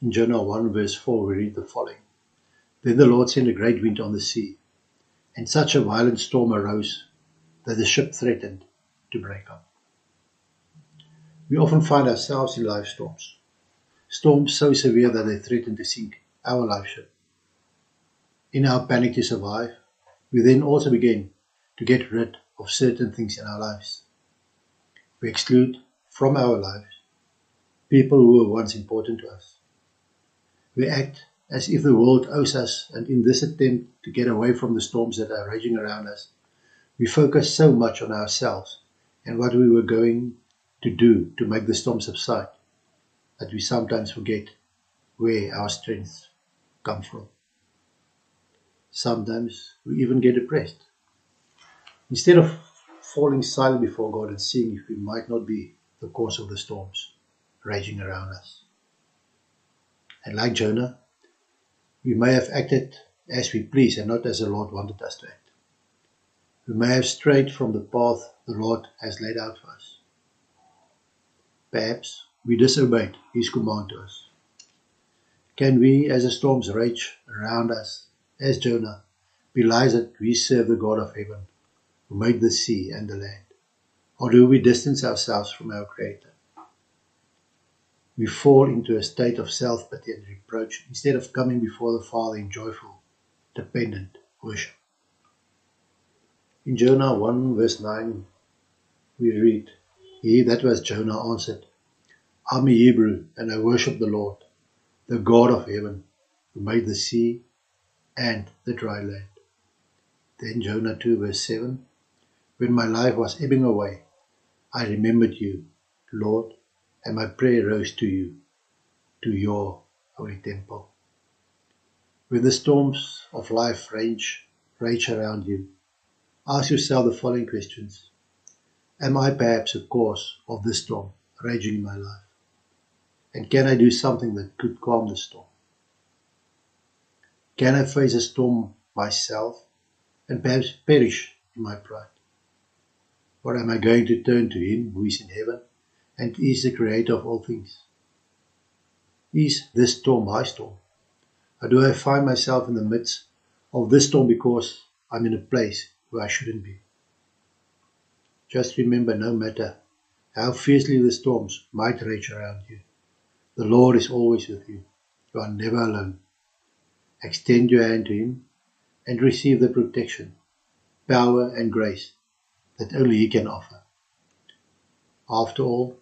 In Jonah 1 verse 4 we read the following. Then the Lord sent a great wind on the sea, and such a violent storm arose that the ship threatened to break up. We often find ourselves in life storms. Storms so severe that they threaten to sink our life ship. In our panic to survive, we then also begin to get rid of certain things in our lives. We exclude from our lives people who were once important to us. We act as if the world owes us, and in this attempt to get away from the storms that are raging around us, we focus so much on ourselves and what we were going to do to make the storm subside that we sometimes forget where our strengths come from. Sometimes we even get depressed. Instead of falling silent before God and seeing if we might not be the cause of the storms raging around us. And like Jonah, we may have acted as we please and not as the Lord wanted us to act. We may have strayed from the path the Lord has laid out for us. Perhaps we disobeyed His command to us. Can we, as the storms rage around us, as Jonah, realize that we serve the God of heaven, who made the sea and the land? Or do we distance ourselves from our Creator? We fall into a state of self-pity and reproach instead of coming before the Father in joyful, dependent worship. In Jonah 1 verse 9, we read, He, that was Jonah, answered, I'm a Hebrew, and I worship the Lord, the God of heaven, who made the sea and the dry land. Then Jonah 2 verse 7, When my life was ebbing away, I remembered you, Lord, and my prayer rose to you, to your holy temple. When the storms of life rage around you, ask yourself the following questions. Am I perhaps a cause of this storm raging in my life? And can I do something that could calm the storm? Can I face a storm myself and perhaps perish in my pride? Or am I going to turn to Him who is in heaven and is the creator of all things? Is this storm my storm? Or do I find myself in the midst of this storm because I'm in a place where I shouldn't be? Just remember, no matter how fiercely the storms might rage around you, the Lord is always with you. You are never alone. Extend your hand to Him and receive the protection, power and grace that only He can offer. After all,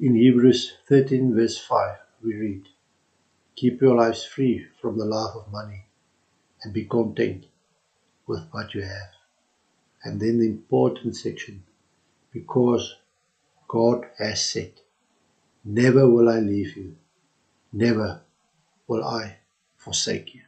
in Hebrews 13 verse 5 we read, Keep your lives free from the love of money and be content with what you have. And then the important section, because God has said, Never will I leave you, never will I forsake you.